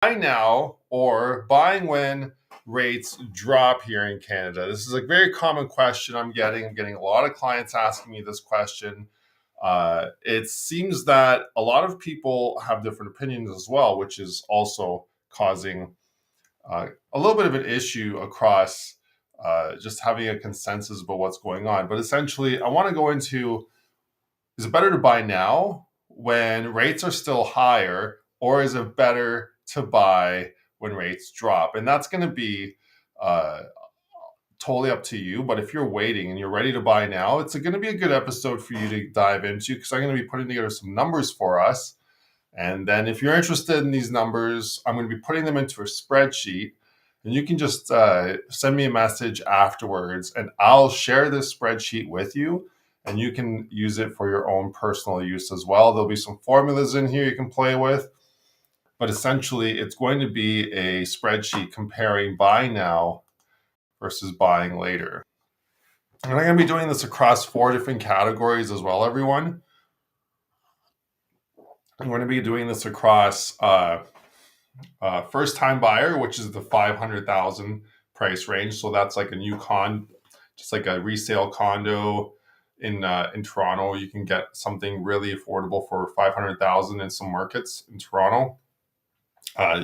Buy now or buying when rates drop here in Canada? This is a very common question I'm getting. I'm getting a lot of clients asking me this question. It seems that a lot of people have different opinions as well, which is also causing a little bit of an issue across just having a consensus about what's going on. But essentially, I want to go into, is it better to buy now when rates are still higher, or is it better to buy when rates drop? And that's going to be uh, totally up to you. But if you're waiting and you're ready to buy now, it's going to be a good episode for you to dive into, because I'm going to be putting together some numbers for us. And then if you're interested in these numbers, I'm going to be putting them into a spreadsheet. And you can just send me a message afterwards, and I'll share this spreadsheet with you, and you can use it for your own personal use as well. There'll be some formulas in here you can play with, but essentially it's going to be a spreadsheet comparing buying now versus buying later. And I'm going to be doing this across 4 different categories as well, everyone. I'm going to be doing this across first time buyer, which is the 500,000 price range. So that's like a new just like a resale condo in Toronto. You can get something really affordable for 500,000 in some markets in Toronto.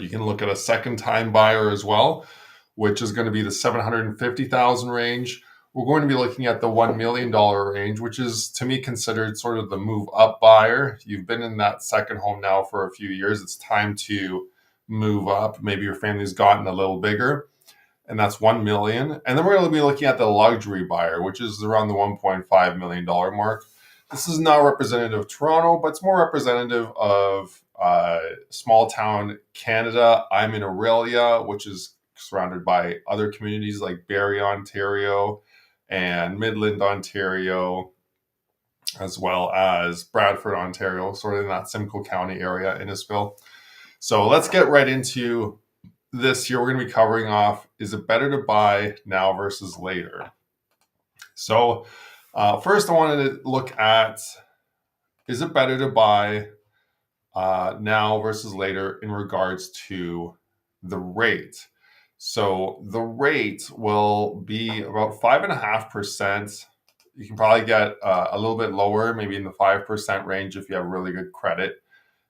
You can look at a second time buyer as well, which is going to be the 750,000 range. We're going to be looking at the $1 million range, which is to me considered sort of the move up buyer. You've been in that second home now for a few years. It's time to move up. Maybe your family's gotten a little bigger, and that's 1 million. And then we're going to be looking at the luxury buyer, which is around the $1.5 million mark. This is not representative of Toronto, but it's more representative of small town Canada. I'm in Aurelia, which is surrounded by other communities like Barrie, Ontario, and Midland, Ontario, as well as Bradford, Ontario, sort of in that Simcoe County area, Innisfil. So let's get right into this here. We're going to be covering off, is it better to buy now versus later? So first I wanted to look at, is it better to buy now versus later in regards to the rate? So the rate will be about 5.5%. You can probably get a little bit lower, maybe in the 5% range if you have really good credit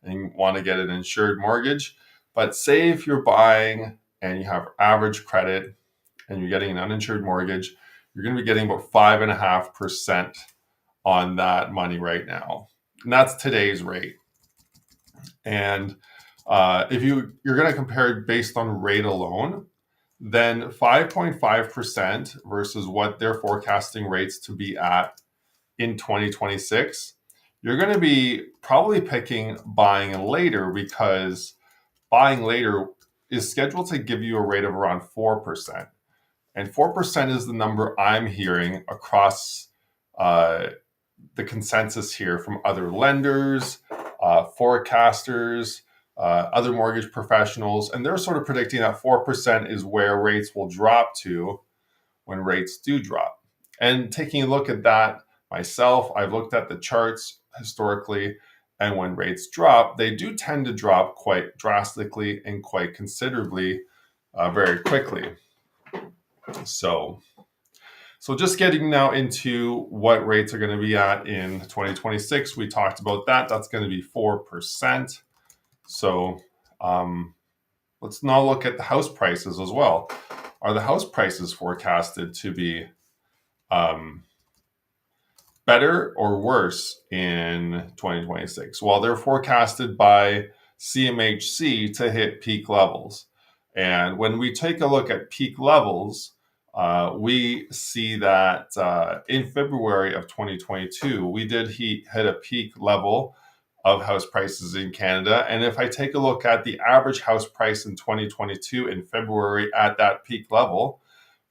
and you want to get an insured mortgage. But say if you're buying and you have average credit and you're getting an uninsured mortgage, you're going to be getting about 5.5% on that money right now. And that's today's rate. And if you're going to compare it based on rate alone, then 5.5% versus what they're forecasting rates to be at in 2026, you're going to be probably picking buying later, because buying later is scheduled to give you a rate of around 4%. And 4% is the number I'm hearing across the consensus here from other lenders, forecasters, other mortgage professionals, and they're sort of predicting that 4% is where rates will drop to when rates do drop. And taking a look at that myself, I've looked at the charts historically, and when rates drop, they do tend to drop quite drastically and quite considerably very quickly. So just getting now into what rates are going to be at in 2026. We talked about that. That's going to be 4%. So let's now look at the house prices as well. Are the house prices forecasted to be better or worse in 2026? Well, they're forecasted by CMHC to hit peak levels. And when we take a look at peak levels, we see that in February of 2022, we did hit a peak level of house prices in Canada. And if I take a look at the average house price in 2022 in February at that peak level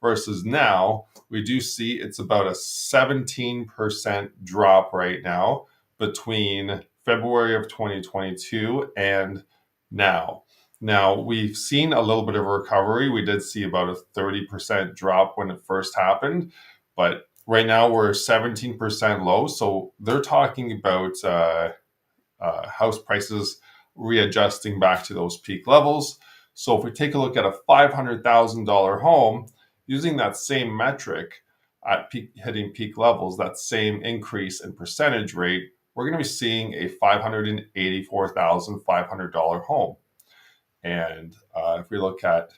versus now, we do see it's about a 17% drop right now between February of 2022 and now. Now, we've seen a little bit of a recovery. We did see about a 30% drop when it first happened, but right now we're 17% low. So they're talking about house prices readjusting back to those peak levels. So if we take a look at a $500,000 home, using that same metric at hitting peak levels, that same increase in percentage rate, we're going to be seeing a $584,500 home. And if we look at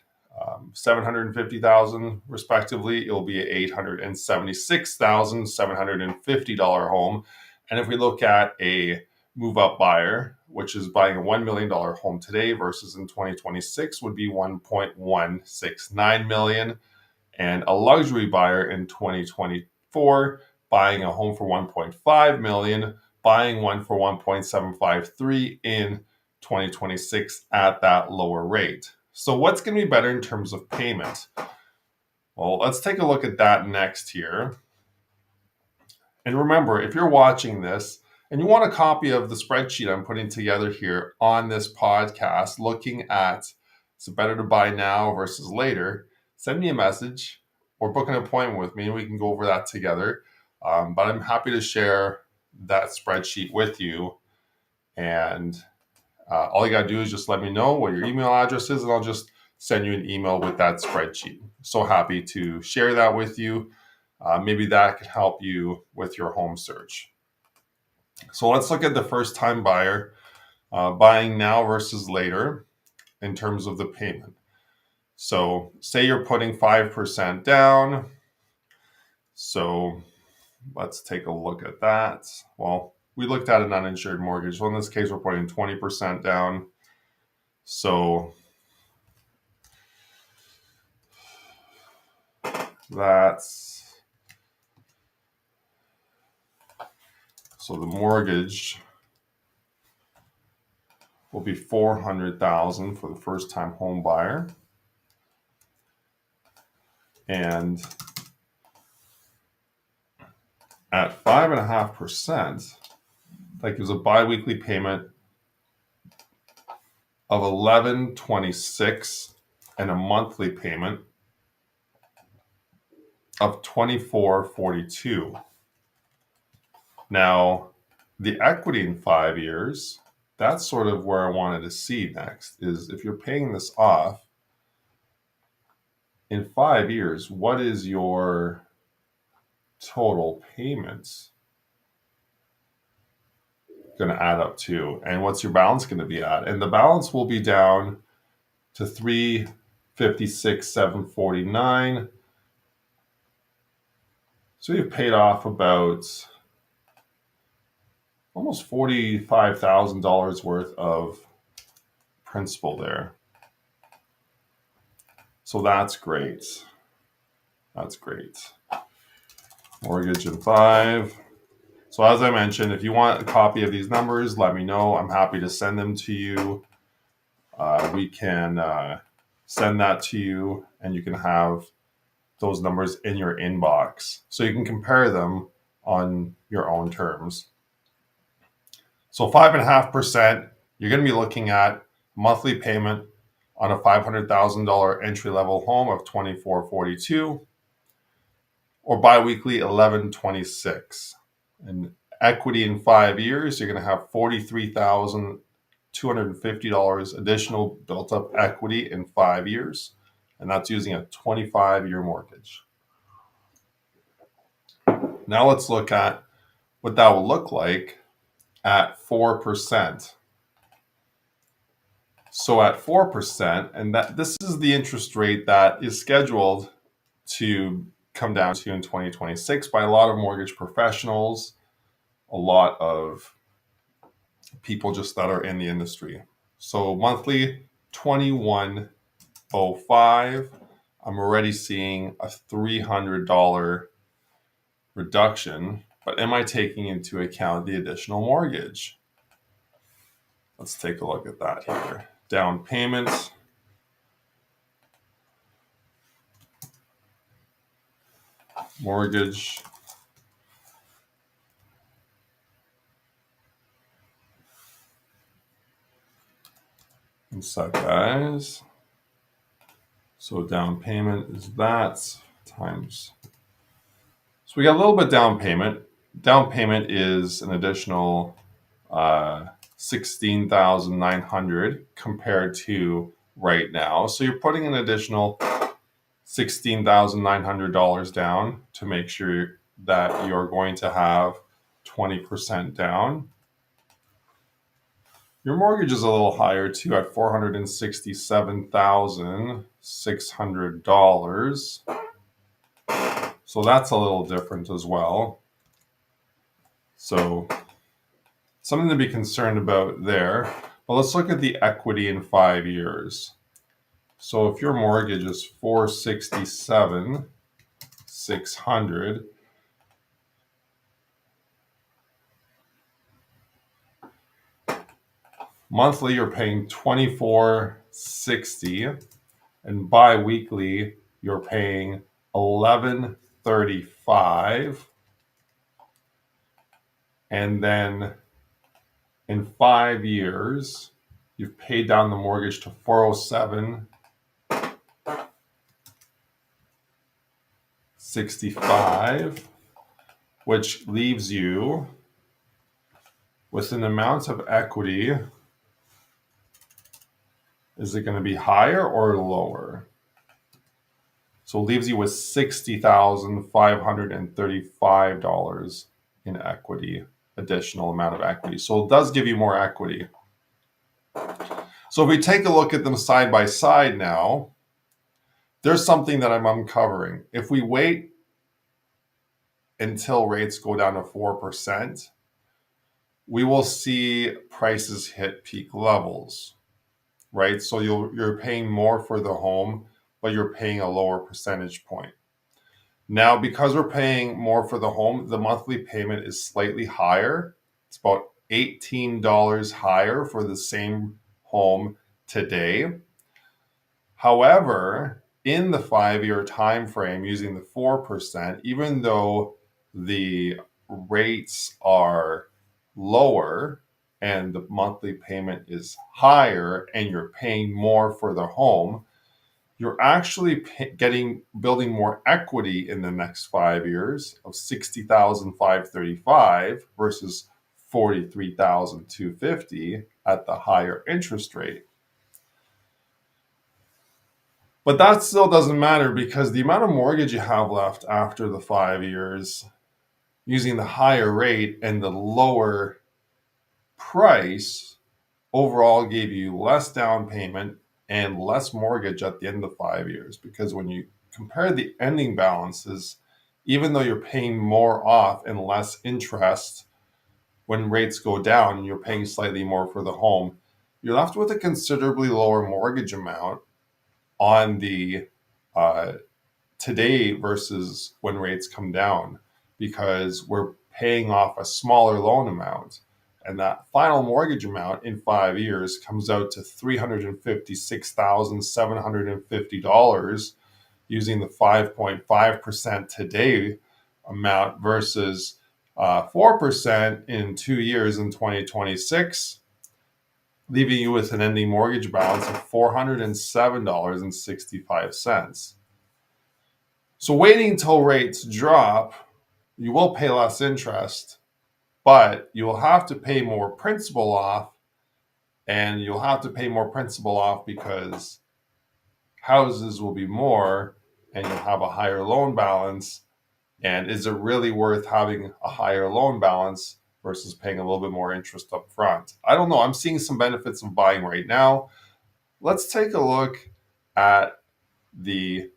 750,000 respectively, it'll be a $876,750 home. And if we look at a move-up buyer, which is buying a $1 million home today versus in 2026 would be $1.169 million. And a luxury buyer in 2024 buying a home for $1.5 million, buying one for $1.753 in 2026 at that lower rate. So what's going to be better in terms of payment? Well, let's take a look at that next here. And remember, if you're watching this and you want a copy of the spreadsheet I'm putting together here on this podcast, looking at is it better to buy now versus later, send me a message or book an appointment with me and we can go over that together. But I'm happy to share that spreadsheet with you. And all you got to do is just let me know what your email address is and I'll just send you an email with that spreadsheet. So happy to share that with you. Maybe that could help you with your home search. So let's look at the first time buyer, buying now versus later in terms of the payment. So say you're putting 5% down. So let's take a look at that. Well, we looked at an uninsured mortgage. So in this case, we're putting 20% down. So so the mortgage will be $400,000 for the first time home buyer. And at 5.5%, that gives a biweekly payment of $1,126 and a monthly payment of $2,442. Now, the equity in 5 years, that's sort of where I wanted to see next, is if you're paying this off in 5 years, what is your total payments going to add up to? And what's your balance going to be at? And the balance will be down to $356,749. So you've paid off about almost $45,000 worth of principal there. So that's great. That's great. Mortgage in 5. So as I mentioned, if you want a copy of these numbers, let me know. I'm happy to send them to you. We can send that to you and you can have those numbers in your inbox so you can compare them on your own terms. So 5.5%, you're going to be looking at monthly payment on a $500,000 entry-level home of $2,442 or biweekly $1,126. And equity in 5 years, you're going to have $43,250 additional built-up equity in 5 years, and that's using a 25-year mortgage. Now let's look at what that will look like at 4%. So at 4%, and this is the interest rate that is scheduled to come down to in 2026 by a lot of mortgage professionals, a lot of people just that are in the industry. So monthly, $2,105. I'm already seeing a $300 reduction, but am I taking into account the additional mortgage? Let's take a look at that here. Down payment. Mortgage. One sec, guys. So down payment is that times. So we got a little bit down payment. Down payment is an additional $16,900 compared to right now. So you're putting an additional $16,900 down to make sure that you're going to have 20% down. Your mortgage is a little higher too at $467,600. So that's a little different as well. So something to be concerned about there. But let's look at the equity in 5 years. So if your mortgage is $467,600, monthly you're paying $24.60, and bi-weekly you're paying $11.35. And then in 5 years, you've paid down the mortgage to $407.65, which leaves you with an amount of equity. Is it going to be higher or lower? So it leaves you with $60,535 in equity, additional amount of equity. So it does give you more equity. So if we take a look at them side by side now, there's something that I'm uncovering. If we wait until rates go down to 4%, we will see prices hit peak levels, right? So you're paying more for the home, but you're paying a lower percentage point. Now, because we're paying more for the home, the monthly payment is slightly higher. It's about $18 higher for the same home today. However, in the 5-year time frame using the 4%, even though the rates are lower and the monthly payment is higher and you're paying more for the home, you're actually building more equity in the next 5 years of $60,535 versus $43,250 at the higher interest rate. But that still doesn't matter because the amount of mortgage you have left after the 5 years using the higher rate and the lower price overall gave you less down payment and less mortgage at the end of 5 years, because when you compare the ending balances, even though you're paying more off and less interest when rates go down and you're paying slightly more for the home, you're left with a considerably lower mortgage amount on the today versus when rates come down, because we're paying off a smaller loan amount. And that final mortgage amount in 5 years comes out to $356,750 using the 5.5% today amount versus 4% in 2 years in 2026, leaving you with an ending mortgage balance of $407.65. So waiting until rates drop, you will pay less interest, but you will have to pay more principal off, and you'll have to pay more principal off because houses will be more and you'll have a higher loan balance. And is it really worth having a higher loan balance versus paying a little bit more interest up front? I don't know. I'm seeing some benefits of buying right now. Let's take a look at the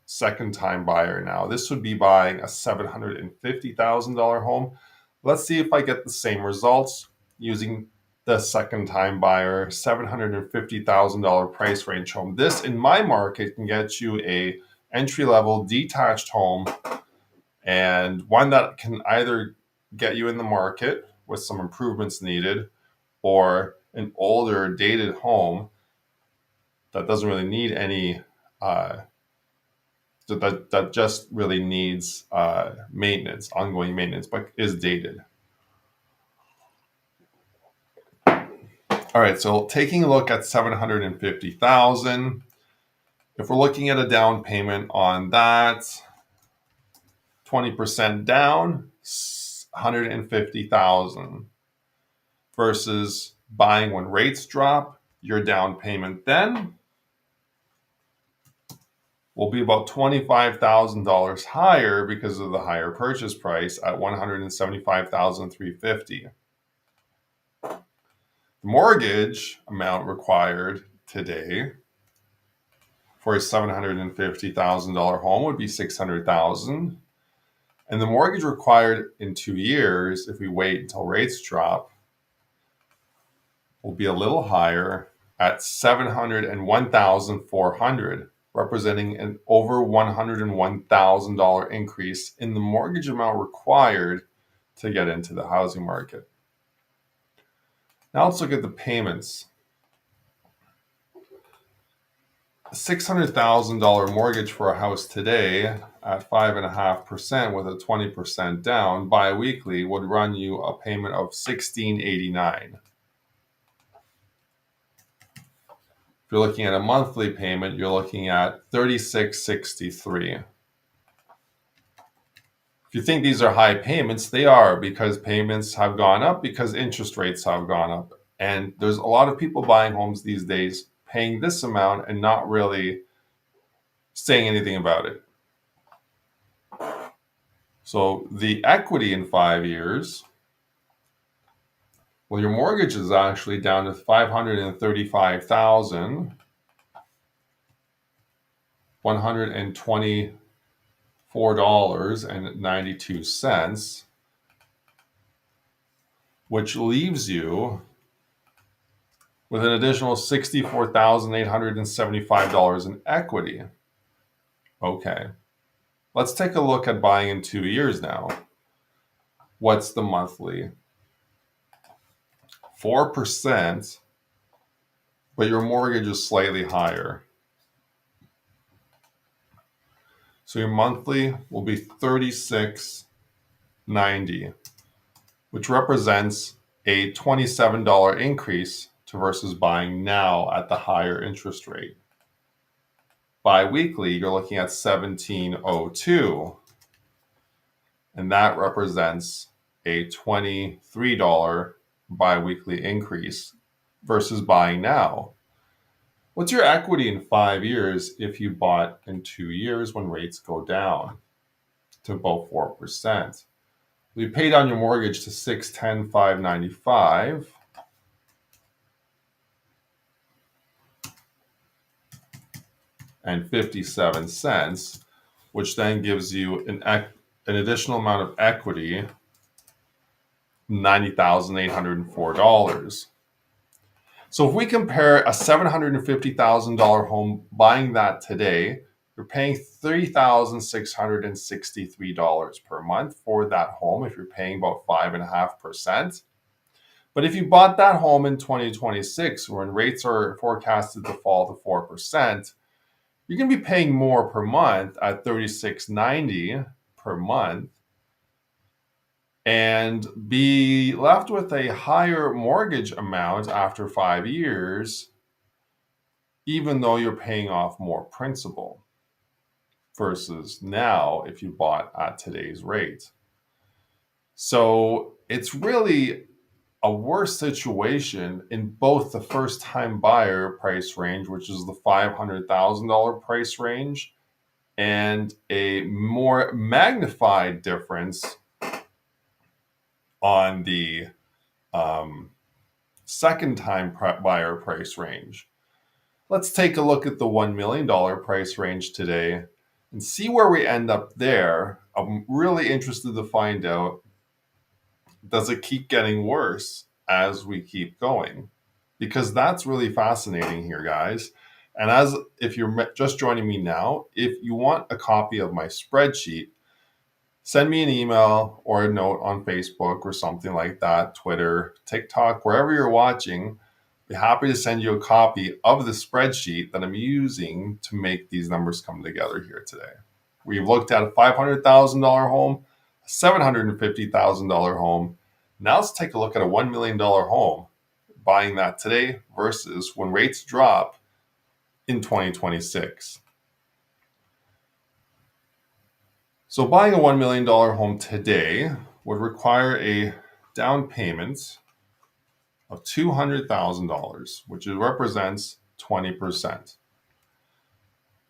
second time buyer now. This would be buying a $750,000 home. Let's see if I get the same results using the second time buyer $750,000 price range home. This in my market can get you a entry level detached home, and one that can either get you in the market with some improvements needed, or an older dated home that doesn't really need any that just really needs maintenance, ongoing maintenance, but is dated. All right, so taking a look at $750,000, if we're looking at a down payment on that, 20% down, $150,000. versus buying when rates drop, your down payment then will be about $25,000 higher because of the higher purchase price at $175,350. The mortgage amount required today for a $750,000 home would be $600,000. And the mortgage required in 2 years, if we wait until rates drop, will be a little higher at $701,400, representing an over $101,000 increase in the mortgage amount required to get into the housing market. Now let's look at the payments. A $600,000 mortgage for a house today at 5.5% with a 20% down bi-weekly would run you a payment of $1,689. If you're looking at a monthly payment, you're looking at $36.63. If you think these are high payments, they are, because payments have gone up because interest rates have gone up. And there's a lot of people buying homes these days paying this amount and not really saying anything about it. So the equity in 5 years, well, your mortgage is actually down to $535,124.92, which leaves you with an additional $64,875 in equity. Okay, let's take a look at buying in 2 years now. What's the monthly? 4%, but your mortgage is slightly higher. So your monthly will be $36.90, which represents a $27 increase to versus buying now at the higher interest rate. Bi-weekly, you're looking at $17.02, and that represents a $23 bi-weekly increase versus buying now. What's your equity in 5 years if you bought in 2 years when rates go down to about 4%? You pay down your mortgage to $610,595. And 57 cents, which then gives you an additional amount of equity, $90,804. So if we compare a $750,000 home, buying that today, you're paying $3,663 per month for that home if you're paying about 5.5%. But if you bought that home in 2026, when rates are forecasted to fall to 4%, you're going to be paying more per month at $36.90 per month and be left with a higher mortgage amount after 5 years, even though you're paying off more principal versus now if you bought at today's rate. So it's really a worse situation in both the first-time buyer price range, which is the $500,000 price range, and a more magnified difference on the second-time buyer price range. Let's take a look at the $1 million price range today and see where we end up there. I'm really interested to find out, does it keep getting worse as we keep going? Because that's really fascinating here, guys. And if you're just joining me now, if you want a copy of my spreadsheet, send me an email or a note on Facebook or something like that, Twitter, TikTok, wherever you're watching. I'd be happy to send you a copy of the spreadsheet that I'm using to make these numbers come together here today. We've looked at a $500,000 home, a $750,000 home. Now let's take a look at a $1 million home, buying that today versus when rates drop in 2026. So buying a $1 million home today would require a down payment of $200,000, which represents 20%.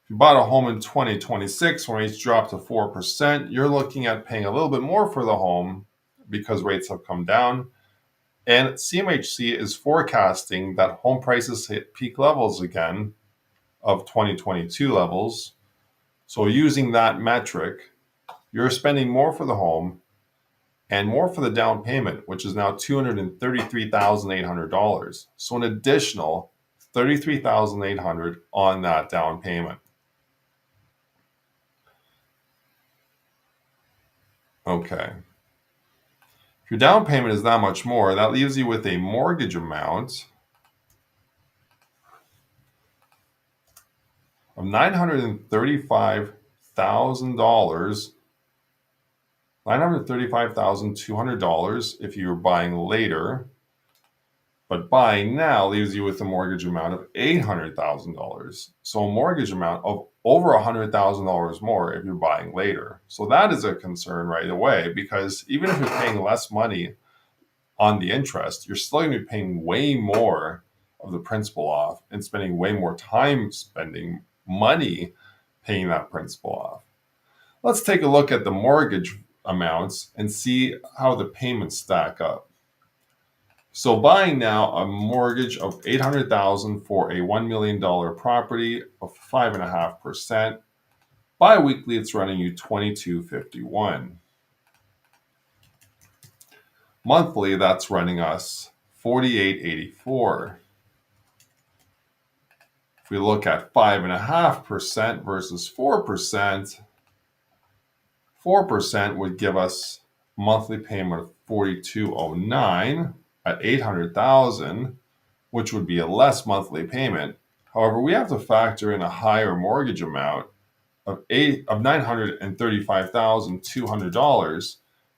If you bought a home in 2026 when rates dropped to 4%, you're looking at paying a little bit more for the home because rates have come down. And CMHC is forecasting that home prices hit peak levels again of 2022 levels. So using that metric, you're spending more for the home and more for the down payment, which is now $233,800. So an additional $33,800 on that down payment. Okay. If your down payment is that much more, that leaves you with a mortgage amount of $935,000, $935,200 if you're buying later. But buying now leaves you with a mortgage amount of $800,000. So a mortgage amount of over $100,000 more if you're buying later. So that is a concern right away, because even if you're paying less money on the interest, you're still going to be paying way more of the principal off and spending way more time spending money paying that principal off. Let's take a look at the mortgage amounts and see how the payments stack up. So buying now a mortgage of $800,000 for a $1 million property of 5.5%. Bi-weekly, it's running you $22.51. Monthly, that's running us $48.84. If we look at 5.5% versus 4%, 4% would give us a monthly payment of $42.09 at $800,000, which would be a less monthly payment. However, we have to factor in a higher mortgage amount of $935,200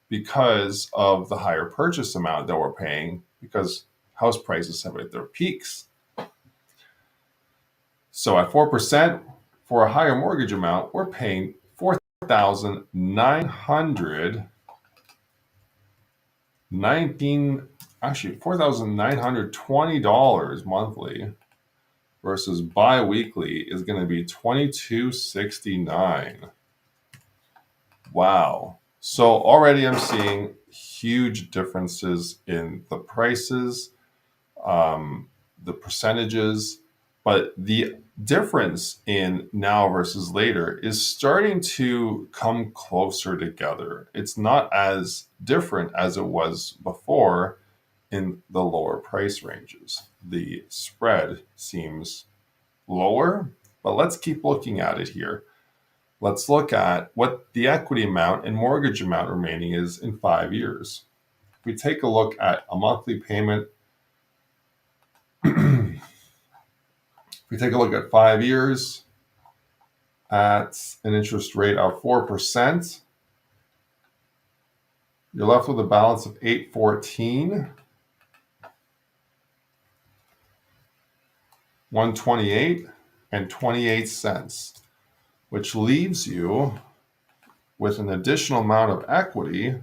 because of the higher purchase amount that we're paying, because house prices have hit their peaks. So at 4%, for a higher mortgage amount, we're paying $4,920 monthly, versus bi-weekly is going to be $22.69. Wow. So already I'm seeing huge differences in the prices, the percentages, but the difference in now versus later is starting to come closer together. It's not as different as it was before in the lower price ranges. The spread seems lower, but let's keep looking at it here. Let's look at what the equity amount and mortgage amount remaining is in 5 years. If we take a look at a monthly payment, if we take a look at 5 years at an interest rate of 4%, you're left with a balance of $814, $128.28, which leaves you with an additional amount of equity,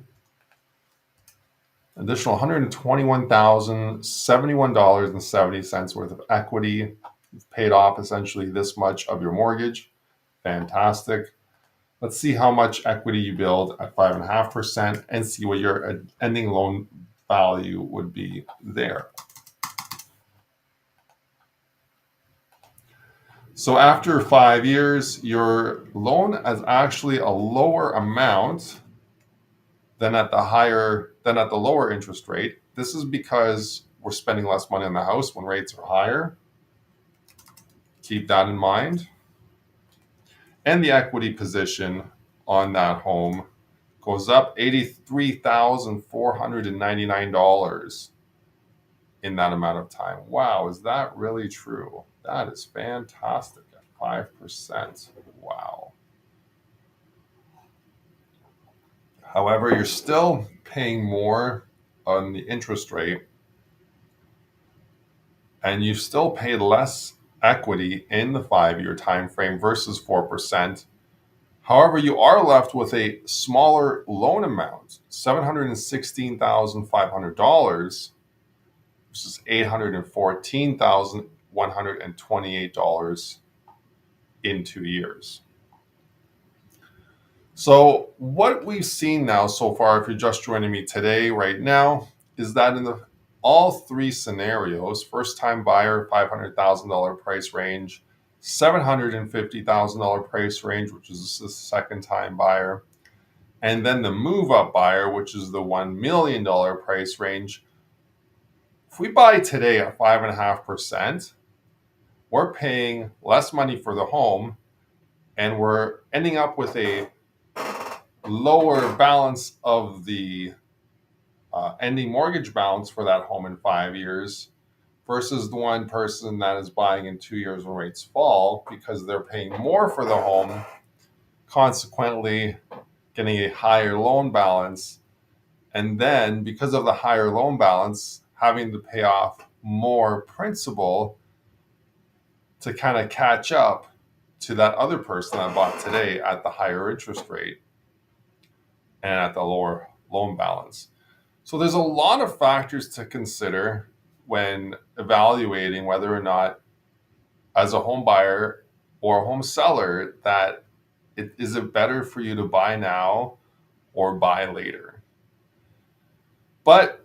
additional $121,071.70 worth of equity. You've paid off essentially this much of your mortgage. Fantastic. Let's see how much equity you build at 5.5% and see what your ending loan value would be there. So after 5 years, your loan is actually a lower amount than at the lower interest rate. This is because we're spending less money on the house when rates are higher. Keep that in mind. And the equity position on that home goes up $83,499 in that amount of time. Wow, is that really true? That is fantastic at 5%. Wow. However, you're still paying more on the interest rate, and you've still paid less equity in the 5-year time frame versus 4%. However, you are left with a smaller loan amount, $716,500, which is $814,128 in 2 years. So what we've seen now so far, if you're just joining me today, right now, is that in all three scenarios, first-time buyer, $500,000 price range, $750,000 price range, which is the second-time buyer, and then the move-up buyer, which is the $1 million price range. If we buy today at 5.5%, we're paying less money for the home, and we're ending up with a lower balance of the ending mortgage balance for that home in 5 years versus the one person that is buying in 2 years when rates fall because they're paying more for the home, consequently getting a higher loan balance. And then because of the higher loan balance, having to pay off more principal to kind of catch up to that other person that bought today at the higher interest rate and at the lower loan balance. So there's a lot of factors to consider when evaluating whether or not, as a home buyer or a home seller, that is it better for you to buy now or buy later. But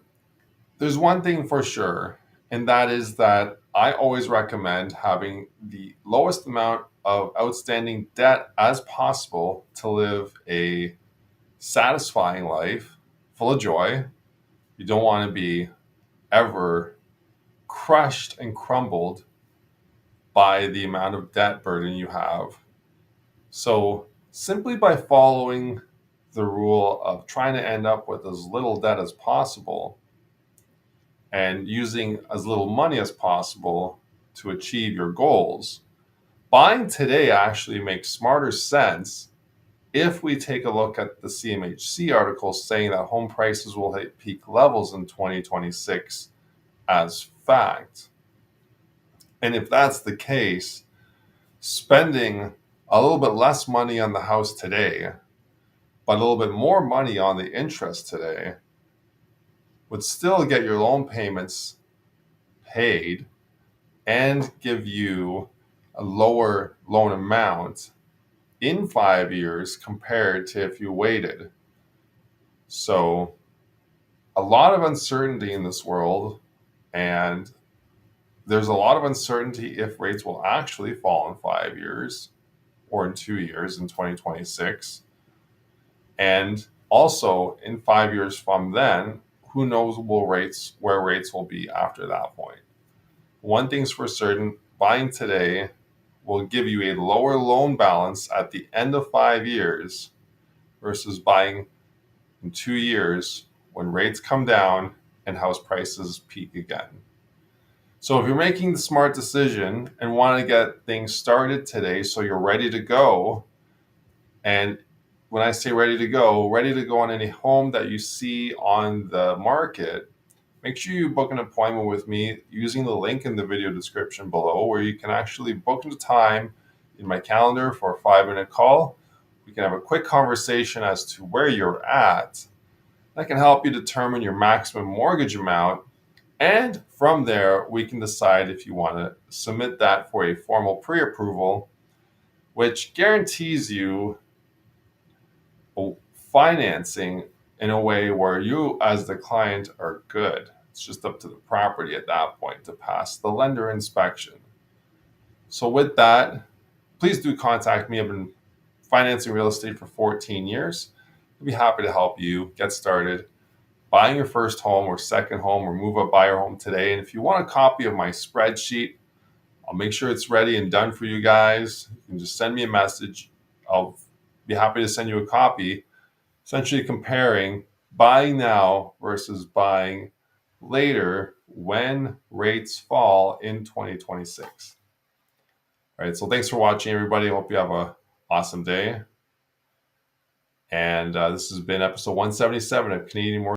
there's one thing for sure, and that is that I always recommend having the lowest amount of outstanding debt as possible to live a satisfying life full of joy. You don't want to be ever crushed and crumbled by the amount of debt burden you have. So simply by following the rule of trying to end up with as little debt as possible and using as little money as possible to achieve your goals, buying today actually makes smarter sense if we take a look at the CMHC article saying that home prices will hit peak levels in 2026 as fact. And if that's the case, spending a little bit less money on the house today, but a little bit more money on the interest today, would still get your loan payments paid and give you a lower loan amount in 5 years compared to if you waited. So a lot of uncertainty in this world, and there's a lot of uncertainty if rates will actually fall in 5 years or in 2 years in 2026. And also in 5 years from then, who knows where rates will be after that point. One thing's for certain, buying today will give you a lower loan balance at the end of 5 years versus buying in 2 years when rates come down and house prices peak again. So if you're making the smart decision and want to get things started today so you're ready to go, and when I say ready to go on any home that you see on the market, make sure you book an appointment with me using the link in the video description below, where you can actually book the time in my calendar for a 5-minute call. We can have a quick conversation as to where you're at. That can help you determine your maximum mortgage amount. And from there, we can decide if you want to submit that for a formal pre-approval, which guarantees you financing in a way where you as the client are good. It's just up to the property at that point to pass the lender inspection. So with that, please do contact me. I've been financing real estate for 14 years. I'd be happy to help you get started buying your first home or second home or move up buyer home today. And if you want a copy of my spreadsheet, I'll make sure it's ready and done for you guys. You can just send me a message. I'll be happy to send you a copy, essentially comparing buying now versus buying later when rates fall in 2026. All right, so thanks for watching, everybody. I hope you have an awesome day. And this has been episode 177 of Canadian Mortgage.